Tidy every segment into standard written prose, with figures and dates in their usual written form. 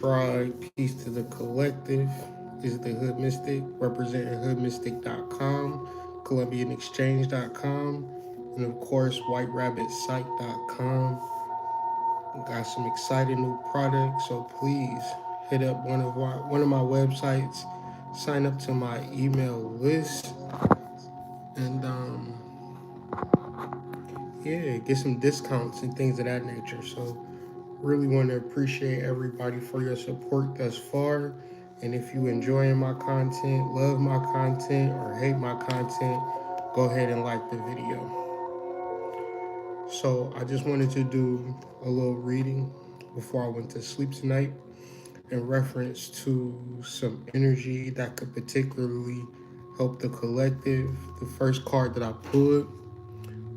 Tribe, peace to the collective. This is the Hood Mystic, representing hoodmystic.com, columbianexchange.com, and of course, whiterabbitpsych.com. Got some exciting new products, so please hit up one of my websites, sign up to my email list, and yeah, get some discounts and things of that nature. So really want to appreciate everybody for your support thus far. And if you enjoying my content, love my content, or hate my content, go ahead and like the video. So I just wanted to do a little reading before I went to sleep tonight in reference to some energy that could particularly help the collective. The first card that I pulled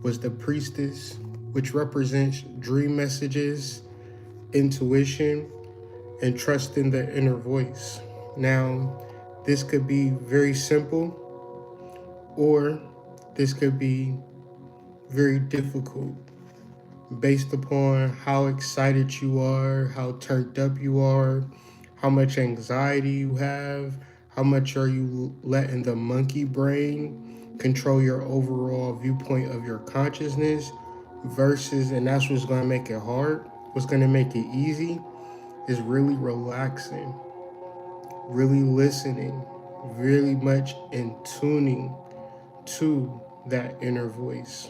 was the Priestess, which represents dream messages, intuition, and trust in the inner voice. Now, this could be very simple, or this could be very difficult based upon how excited you are, how turned up you are, how much anxiety you have, how much are you letting the monkey brain control your overall viewpoint of your consciousness versus, and that's what's going to make it hard. What's going to make it easy is really relaxing, really listening, really much in tuning to that inner voice,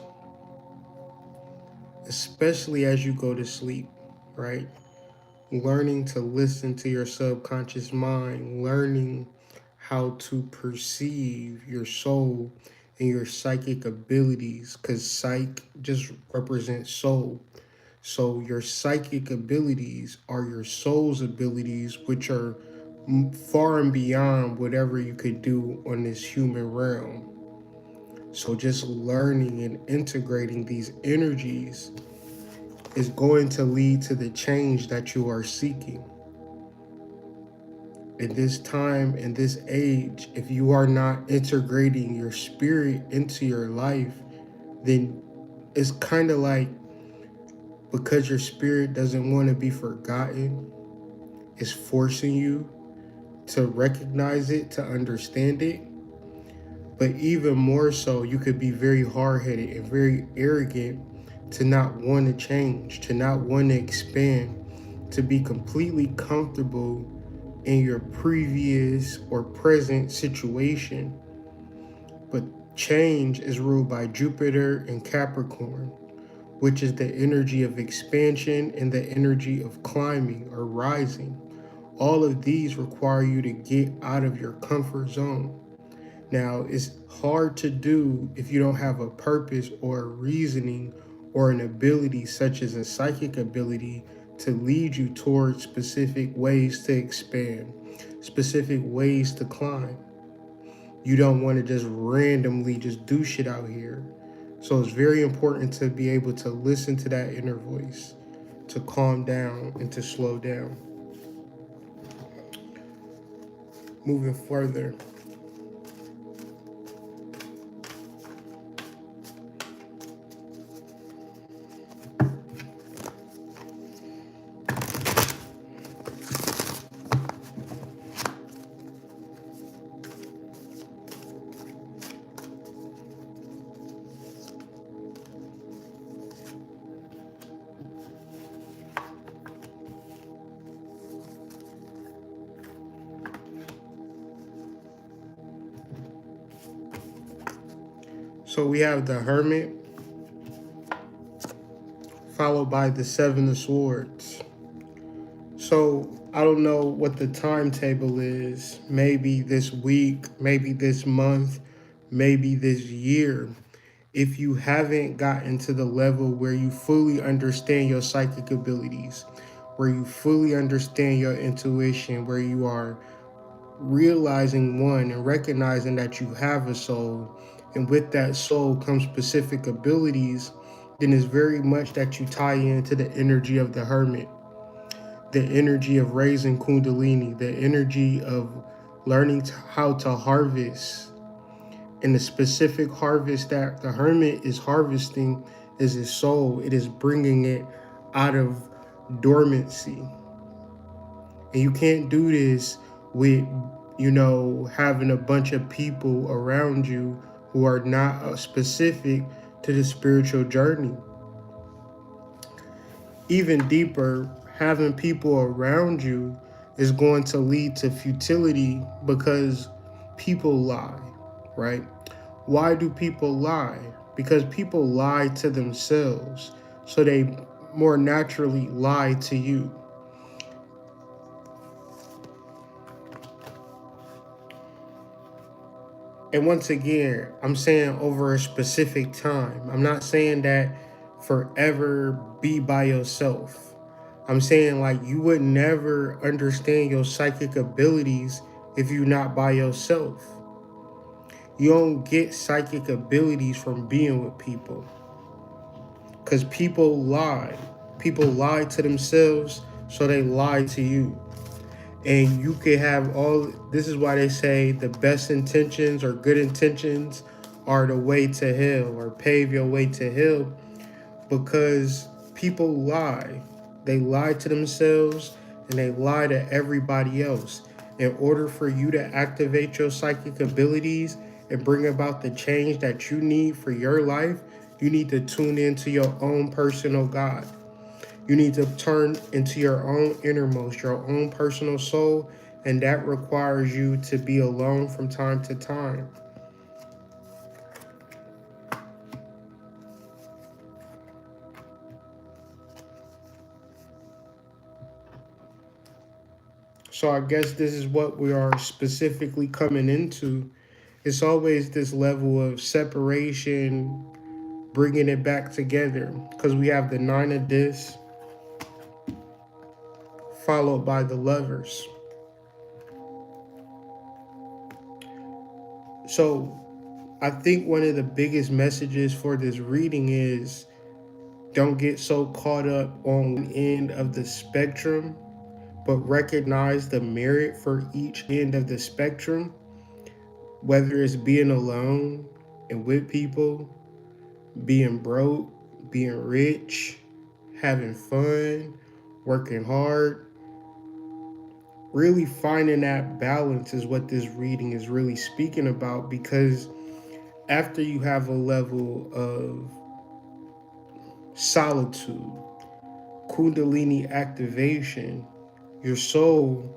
especially as you go to sleep, right? Learning to listen to your subconscious mind, learning how to perceive your soul and your psychic abilities, because psych just represents soul. So your psychic abilities are your soul's abilities, which are far and beyond whatever you could do on this human realm. So just learning and integrating these energies is going to lead to the change that you are seeking. In this time, in this age, if you are not integrating your spirit into your life, then it's kind of like, because your spirit doesn't want to be forgotten, it's forcing you to recognize it, to understand it. But even more so, you could be very hard-headed and very arrogant to not want to change, to not want to expand, to be completely comfortable in your previous or present situation. But change is ruled by Jupiter and Capricorn, which is the energy of expansion and the energy of climbing or rising. All of these require you to get out of your comfort zone. Now, it's hard to do if you don't have a purpose or a reasoning or an ability, such as a psychic ability, to lead you towards specific ways to expand, specific ways to climb. You don't want to just randomly just do shit out here. So it's very important to be able to listen to that inner voice, to calm down and to slow down. Moving further, so we have the Hermit, followed by the Seven of Swords. So I don't know what the timetable is. Maybe this week, maybe this month, maybe this year. If you haven't gotten to the level where you fully understand your psychic abilities, where you fully understand your intuition, where you are realizing one and recognizing that you have a soul, and with that soul comes specific abilities, then it's very much that you tie into the energy of the Hermit, the energy of raising Kundalini, the energy of learning how to harvest. And the specific harvest that the Hermit is harvesting is his soul. It is bringing it out of dormancy. And you can't do this with, having a bunch of people around you who are not specific to the spiritual journey. Even deeper, having people around you is going to lead to futility because people lie, right? Why do people lie? Because people lie to themselves, so they more naturally lie to you. And once again, I'm saying over a specific time. I'm not saying that forever be by yourself. I'm saying like you would never understand your psychic abilities if you're not by yourself. You don't get psychic abilities from being with people. Because people lie. People lie to themselves, so they lie to you. And you can have this is why they say the best intentions or good intentions are the way to hell or pave your way to hell, because people lie. They lie to themselves and they lie to everybody else. In order for you to activate your psychic abilities and bring about the change that you need for your life, you need to tune into your own personal God. You need to turn into your own innermost, your own personal soul, and that requires you to be alone from time to time. So I guess this is what we are specifically coming into. It's always this level of separation, bringing it back together, because we have the nine of discs followed by the lovers. So I think one of the biggest messages for this reading is don't get so caught up on one end of the spectrum, but recognize the merit for each end of the spectrum, whether it's being alone and with people, being broke, being rich, having fun, working hard. Really finding that balance is what this reading is really speaking about, because after you have a level of solitude, Kundalini activation, your soul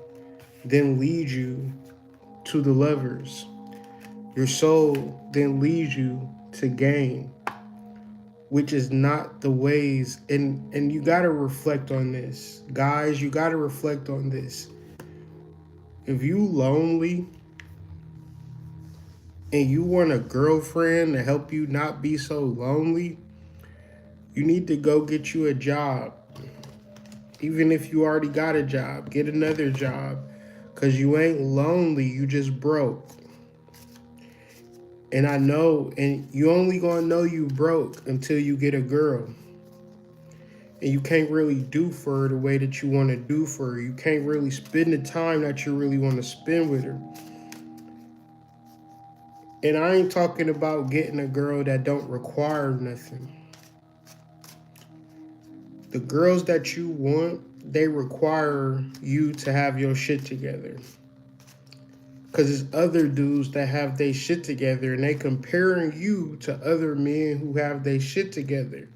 then leads you to the lovers. Your soul then leads you to gain, which is not the ways. And you got to reflect on this. Guys, you got to reflect on this. If you lonely and you want a girlfriend to help you not be so lonely, you need to go get you a job. Even if you already got a job, get another job, because you ain't lonely, you just broke. And I know, and you only gonna know you broke until you get a girl. And you can't really do for her the way that you want to do for her. You can't really spend the time that you really want to spend with her. And I ain't talking about getting a girl that don't require nothing. The girls that you want, they require you to have your shit together. Because there's other dudes that have their shit together and they comparing you to other men who have their shit together.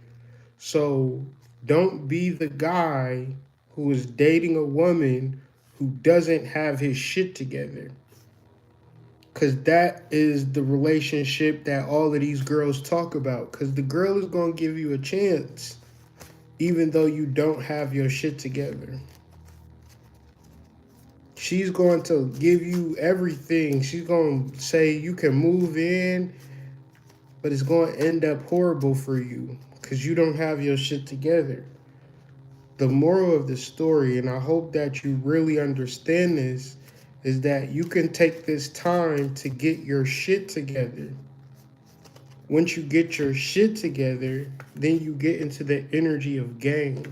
So don't be the guy who is dating a woman who doesn't have his shit together. Because that is the relationship that all of these girls talk about. Because the girl is going to give you a chance, even though you don't have your shit together. She's going to give you everything. She's going to say you can move in, but it's going to end up horrible for you because you don't have your shit together. The moral of the story, and I hope that you really understand this, is that you can take this time to get your shit together. Once you get your shit together, then you get into the energy of gain.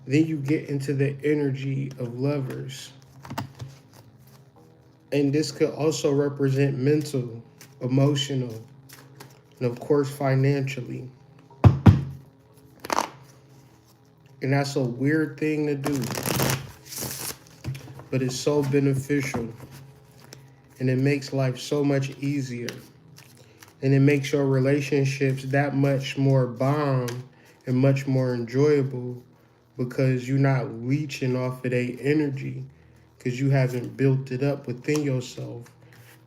Then you get into the energy of lovers. And this could also represent mental, emotional, and of course financially. And that's a weird thing to do. but it's so beneficial, and it makes life so much easier, and it makes your relationships that much more bomb and much more enjoyable because you're not leeching off of their energy because you haven't built it up within yourself.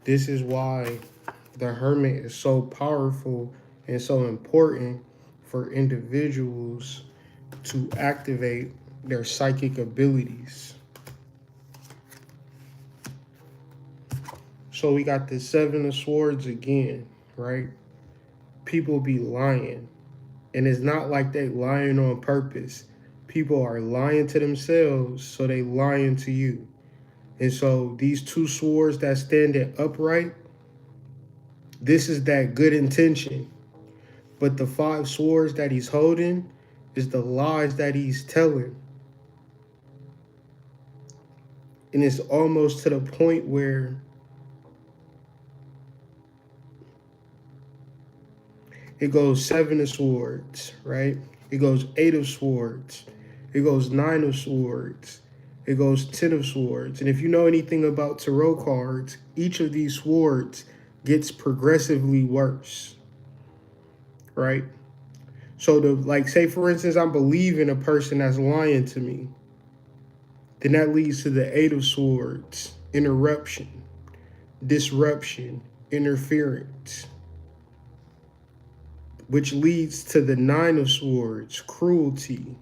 This is why the hermit is so powerful and so important for individuals to activate their psychic abilities. So we got the Seven of Swords again, right? People be lying. And it's not like they lying on purpose. People are lying to themselves, so they lying to you. And so these two swords that stand it upright, this is that good intention. But the five swords that he's holding is the lies that he's telling. And it's almost to the point where it goes Seven of Swords, right? It goes Eight of Swords. It goes Nine of Swords. It goes Ten of Swords. And if you know anything about tarot cards, each of these swords gets progressively worse, right? So like say for instance, I'm believing a person that's lying to me. Then that leads to the Eight of Swords, interruption, disruption, interference, which leads to the Nine of Swords, cruelty,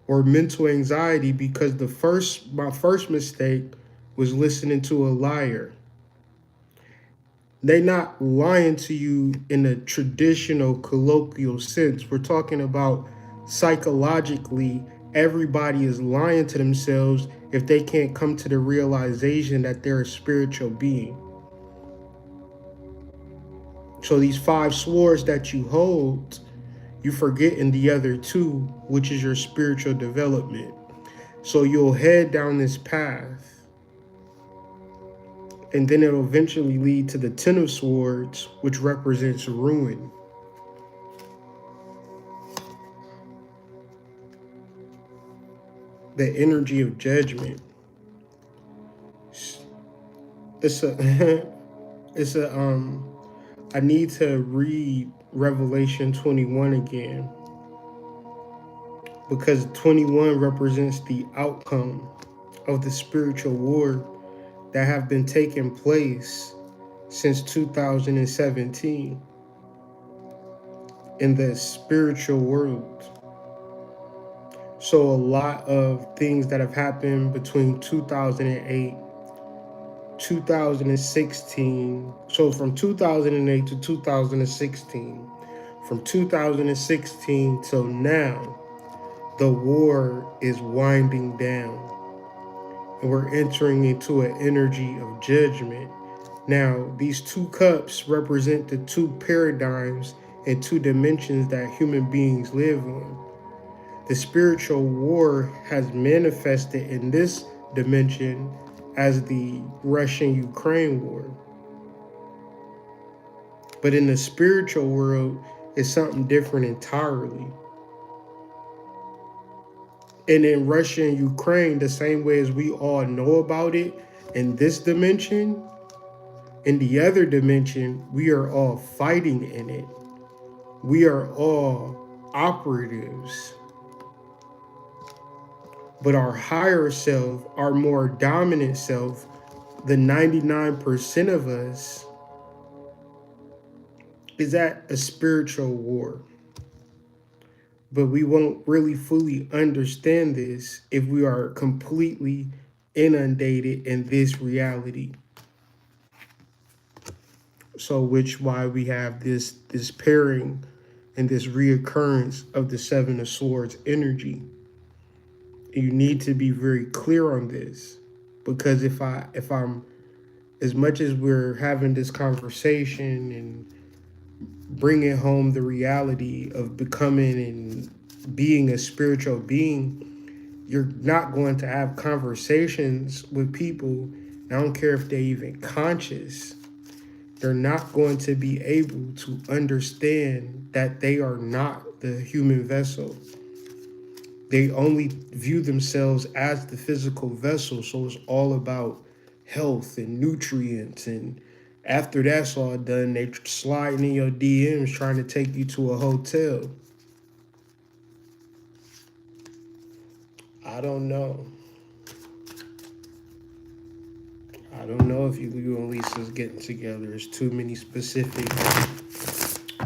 or mental anxiety because my first mistake was listening to a liar. They not lying to you in a traditional colloquial sense. We're talking about psychologically, everybody is lying to themselves if they can't come to the realization that they're a spiritual being. So these five swords that you hold, you forget in the other two, which is your spiritual development. So you'll head down this path, and then it'll eventually lead to the Ten of Swords, which represents ruin. The energy of judgment. It's a, I need to read Revelation 21 again because 21 represents the outcome of the spiritual war that have been taking place since 2017 in the spiritual world. So a lot of things that have happened between 2008, 2016, so from 2008 to 2016, from 2016 till now, the war is winding down. And we're entering into an energy of judgment. Now, these two cups represent the two paradigms and two dimensions that human beings live on. The spiritual war has manifested in this dimension as the Russian-Ukraine war. But in the spiritual world, it's something different entirely. And in Russia and Ukraine, the same way as we all know about it, in this dimension, in the other dimension, we are all fighting in it. We are all operatives. But our higher self, our more dominant self, the 99% of us, is at a spiritual war. But we won't really fully understand this if we are completely inundated in this reality. So which why we have this pairing and this reoccurrence of the Seven of Swords energy. You need to be very clear on this, because if I'm, as much as we're having this conversation and bringing home the reality of becoming and being a spiritual being, you're not going to have conversations with people. I don't care if they're even conscious. They're not going to be able to understand that they are not the human vessel. They only view themselves as the physical vessel. So it's all about health and nutrients. And after that's all done, they sliding in your DMs trying to take you to a hotel. I don't know. I don't know if you and Lisa's getting together. There's too many specific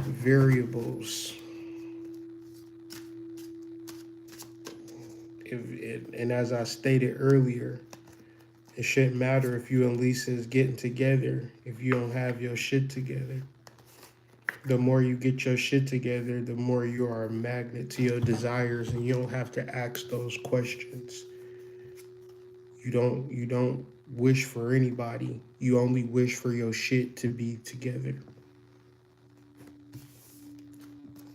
variables. And as I stated earlier, it shouldn't matter if you and Lisa is getting together if you don't have your shit together. The more you get your shit together, the more you are a magnet to your desires, and you don't have to ask those questions. You don't wish for anybody. You only wish for your shit to be together.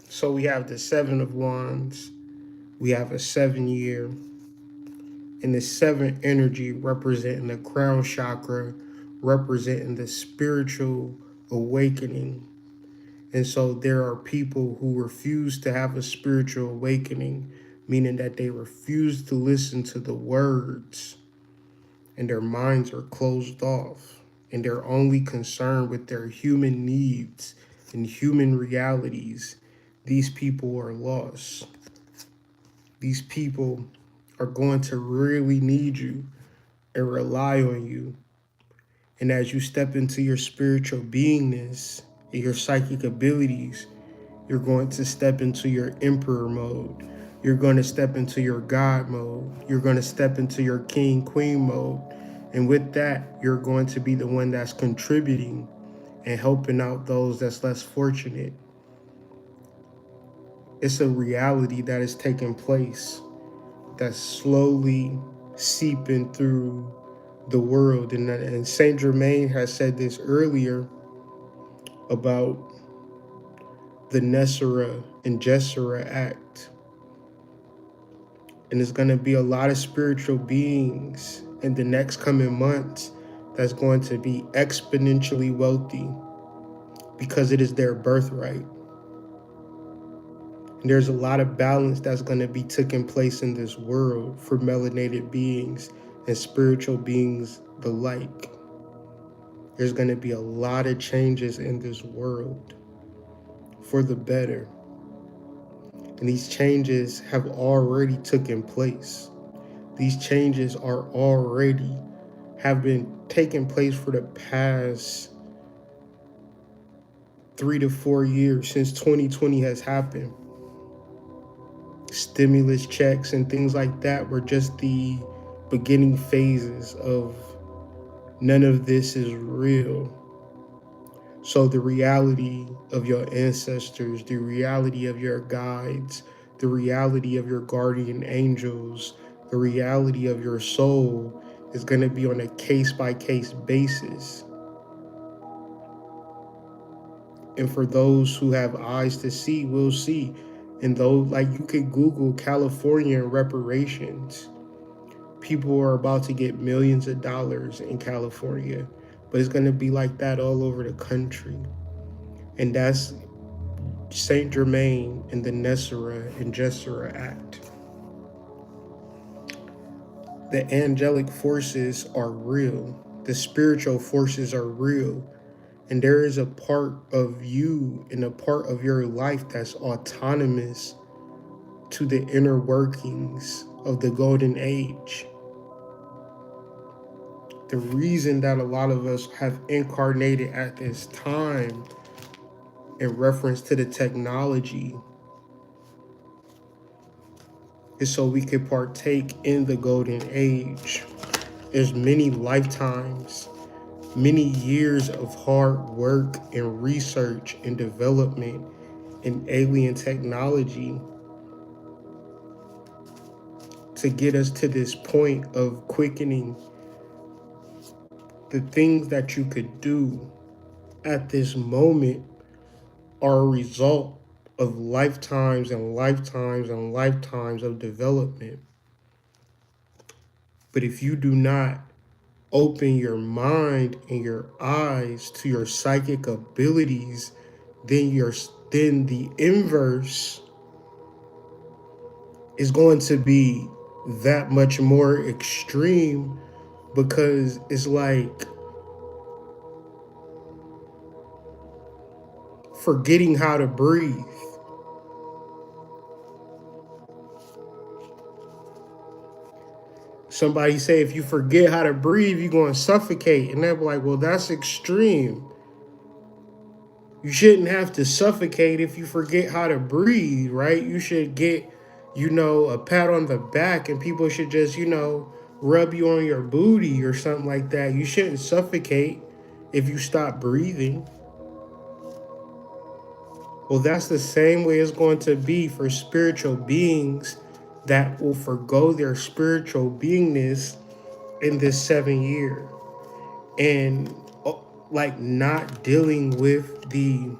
So we have the Seven of Wands. We have a 7 year. And the seventh energy representing the crown chakra, representing the spiritual awakening. And so there are people who refuse to have a spiritual awakening, meaning that they refuse to listen to the words and their minds are closed off and they're only concerned with their human needs and human realities. These people are lost. These people are going to really need you and rely on you. And as you step into your spiritual beingness and your psychic abilities, you're going to step into your emperor mode. You're going to step into your God mode. You're going to step into your king, queen mode. And with that, you're going to be the one that's contributing and helping out those that's less fortunate. It's a reality that is taking place that's slowly seeping through the world. And Saint Germain has said this earlier about the Nessera and Gessera Act. And there's going to be a lot of spiritual beings in the next coming months that's going to be exponentially wealthy because it is their birthright. And there's a lot of balance that's going to be taking place in this world for melanated beings and spiritual beings alike. There's going to be a lot of changes in this world for the better. And these changes have already taken place. These changes are already have been taking place for the past 3 to 4 years since 2020 has happened. Stimulus checks and things like that were just the beginning phases of none of this is real. So the reality of your ancestors, the reality of your guides, the reality of your guardian angels, the reality of your soul is going to be on a case-by-case basis. And for those who have eyes to see, will see. And though, like, you could Google California reparations, people are about to get millions of dollars in California, but it's going to be like that all over the country. And that's Saint Germain and the Nessera and Gessera Act. The angelic forces are real. The spiritual forces are real. And there is a part of you and a part of your life that's autonomous to the inner workings of the golden age. The reason that a lot of us have incarnated at this time in reference to the technology is so we could partake in the golden age. There's many lifetimes, many years of hard work and research and development in alien technology to get us to this point of quickening. The things that you could do at this moment are a result of lifetimes and lifetimes and lifetimes of development. But if you do not open your mind and your eyes to your psychic abilities, then the inverse is going to be that much more extreme, because it's like forgetting how to breathe. Somebody say if you forget how to breathe, you're going to suffocate. And they're like, well, that's extreme. You shouldn't have to suffocate if you forget how to breathe, right? You should get, a pat on the back, and people should just, rub you on your booty or something like that. You shouldn't suffocate if you stop breathing. Well, that's the same way it's going to be for spiritual beings that will forgo their spiritual beingness in this 7 year, and like not dealing with the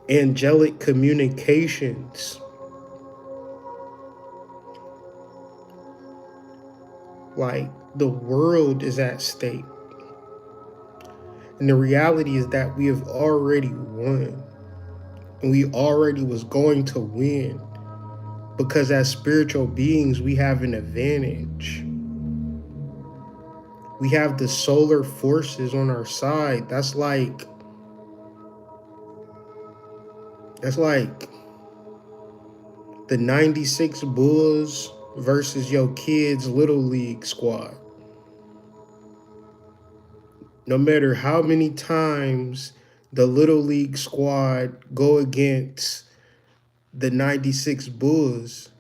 angelic communications. Like, the world is at stake. And the reality is that we have already won. And we already was going to win. Because as spiritual beings, we have an advantage. We have the solar forces on our side. That's like the 96 Bulls versus your kids' little league squad. No matter how many times the little league squad go against the 96 Bulls,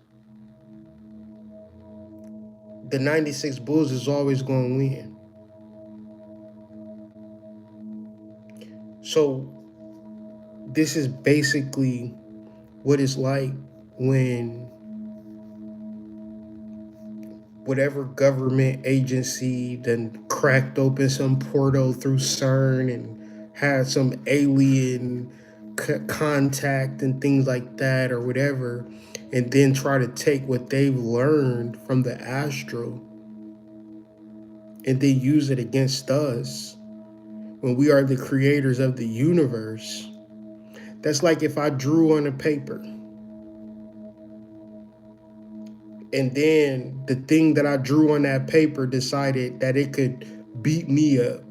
the 96 Bulls is always going to win. So this is basically what it's like when whatever government agency then cracked open some portal through CERN and had some alien contact and things like that or whatever, and then try to take what they've learned from the astral and then use it against us when we are the creators of the universe. That's like if I drew on a paper and then the thing that I drew on that paper decided that it could beat me up.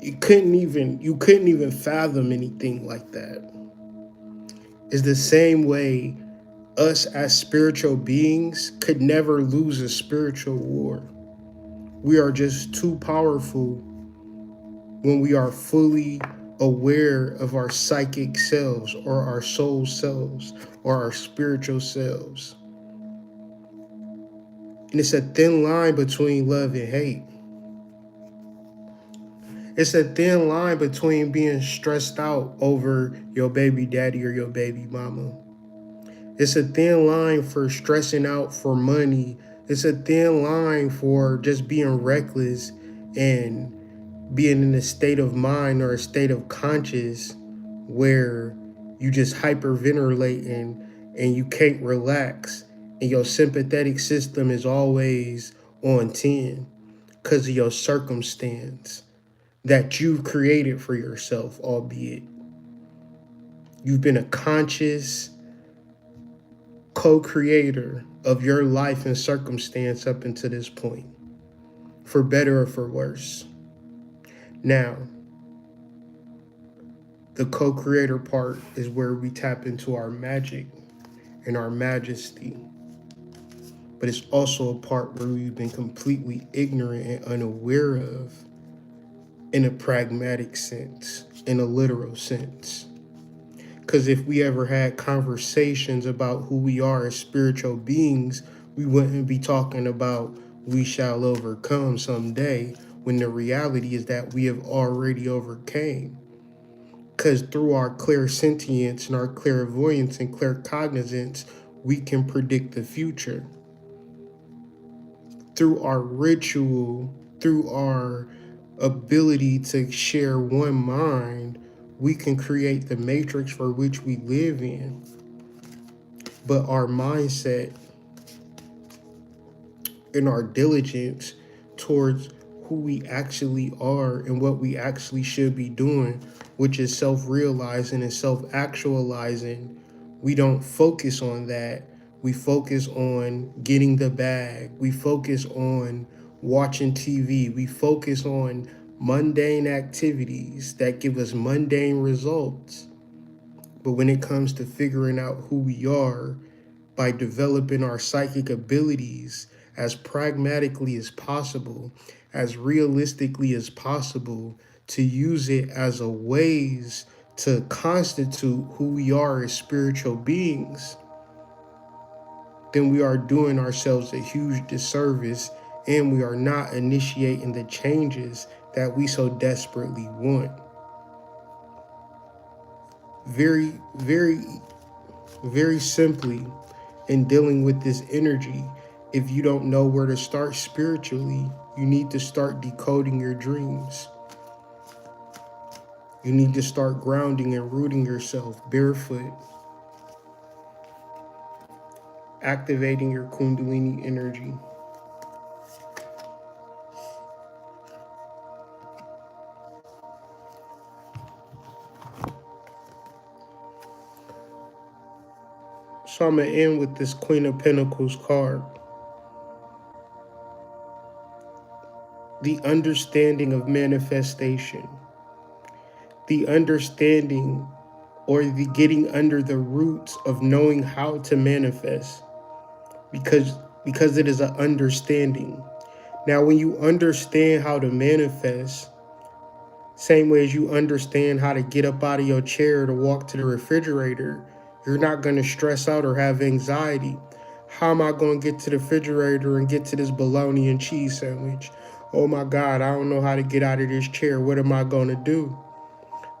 You couldn't even fathom anything like that. It's the same way us as spiritual beings could never lose a spiritual war. We are just too powerful when we are fully aware of our psychic selves or our soul selves or our spiritual selves. And it's a thin line between love and hate. It's a thin line between being stressed out over your baby daddy or your baby mama. It's a thin line for stressing out for money. It's a thin line for just being reckless and being in a state of mind or a state of conscious where you just hyperventilating and you can't relax, and your sympathetic system is always on 10 because of your circumstance that you've created for yourself, albeit you've been a conscious co-creator of your life and circumstance up until this point, for better or for worse. Now, the co-creator part is where we tap into our magic and our majesty. But it's also a part where we've been completely ignorant and unaware of, in a pragmatic sense, in a literal sense. Because if we ever had conversations about who we are as spiritual beings, we wouldn't be talking about we shall overcome someday, when the reality is that we have already overcame. Because through our clairsentience and our clairvoyance and claircognizance, we can predict the future. Through our ritual, through our ability to share one mind, we can create the matrix for which we live in. But our mindset and our diligence towards who we actually are and what we actually should be doing, which is self-realizing and self-actualizing, we don't focus on that. We focus on getting the bag. We focus on watching TV. We focus on mundane activities that give us mundane results. But when it comes to figuring out who we are by developing our psychic abilities as pragmatically as possible, as realistically as possible, to use it as a ways to constitute who we are as spiritual beings, then we are doing ourselves a huge disservice, and we are not initiating the changes that we so desperately want. Very, very, very simply, in dealing with this energy, if you don't know where to start spiritually, you need to start decoding your dreams. You need to start grounding and rooting yourself barefoot, activating your Kundalini energy. So I'm going to end with this Queen of Pentacles card. The understanding of manifestation. The understanding or the getting under the roots of knowing how to manifest. Because it is an understanding. Now, when you understand how to manifest, same way as you understand how to get up out of your chair to walk to the refrigerator, you're not going to stress out or have anxiety. How am I going to get to the refrigerator and get to this bologna and cheese sandwich? Oh my God, I don't know how to get out of this chair. What am I going to do?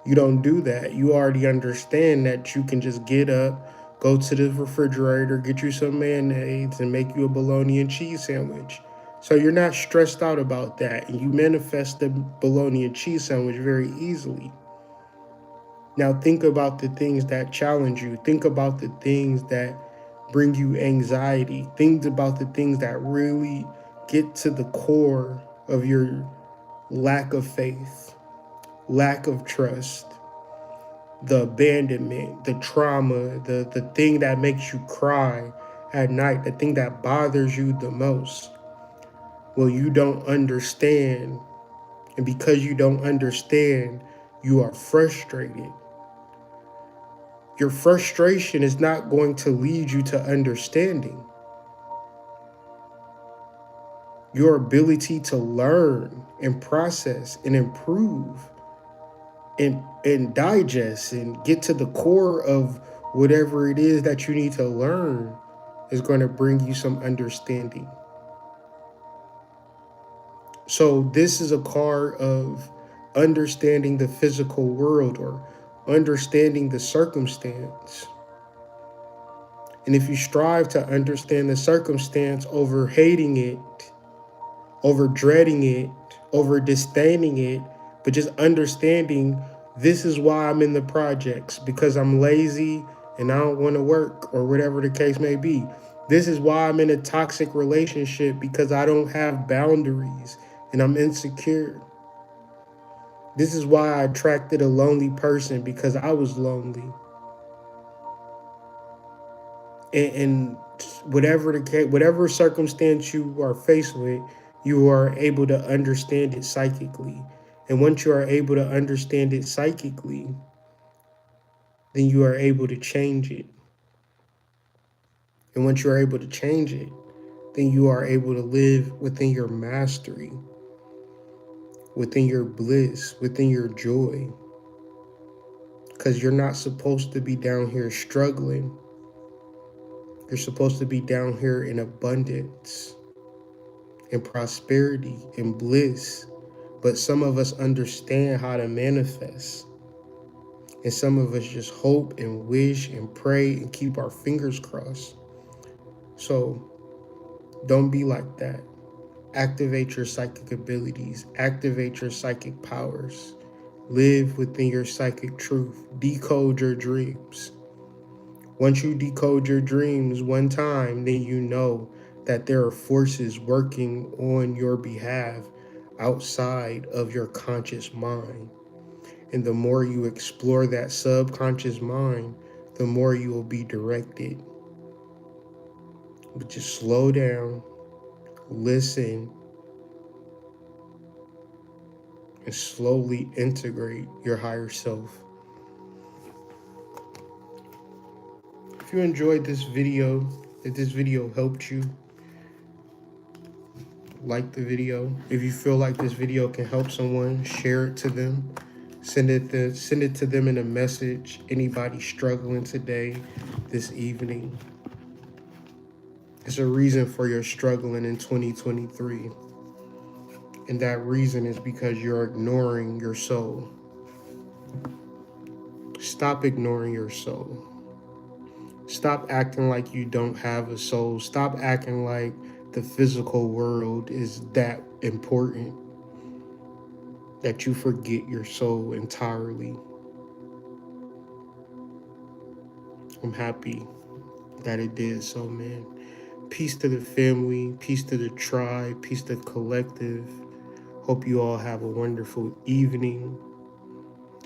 You don't do that. You already understand that you can just get up, go to the refrigerator, get you some mayonnaise, and make you a bologna and cheese sandwich. So you're not stressed out about that, and you manifest the bologna and cheese sandwich very easily. Now think about the things that challenge you. Think about the things that bring you anxiety. Think about the things that really get to the core of your lack of faith, lack of trust, the abandonment, the trauma, the thing that makes you cry at night, the thing that bothers you the most. Well, you don't understand. And because you don't understand, you are frustrated. Your frustration is not going to lead you to understanding. Your ability to learn and process and improve and digest and get to the core of whatever it is that you need to learn is going to bring you some understanding. So this is a card of understanding the physical world or understanding the circumstance. And if you strive to understand the circumstance over hating it, over dreading it, over disdaining it, but just understanding this is why I'm in the projects, because I'm lazy and I don't want to work or whatever the case may be. This is why I'm in a toxic relationship, because I don't have boundaries and I'm insecure. This is why I attracted a lonely person, because I was lonely. And whatever the case, whatever circumstance you are faced with, you are able to understand it psychically. And once you are able to understand it psychically, then you are able to change it. And once you are able to change it, then you are able to live within your mastery, within your bliss, within your joy. Because you're not supposed to be down here struggling. You're supposed to be down here in abundance, in prosperity, in bliss. But some of us understand how to manifest. And some of us just hope and wish and pray and keep our fingers crossed. So don't be like that. Activate your psychic abilities. Activate your psychic powers. Live within your psychic truth. Decode your dreams. Once you decode your dreams one time, then you know that there are forces working on your behalf outside of your conscious mind. And the more you explore that subconscious mind, the more you will be directed. But just slow down, listen, and slowly integrate your higher self. If you enjoyed this video, if this video helped you, like the video. If you feel like this video can help someone, share it to them. Send it to them in a message. Anybody struggling today, this evening. It's a reason for your struggling in 2023. And that reason is because you're ignoring your soul. Stop ignoring your soul. Stop acting like you don't have a soul. Stop acting like the physical world is that important that you forget your soul entirely. I'm happy that it did so, man. Peace to the family, peace to the tribe, peace to the collective. Hope you all have a wonderful evening.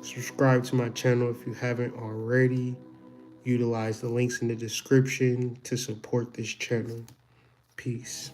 Subscribe to my channel if you haven't already. Utilize the links in the description to support this channel. Peace.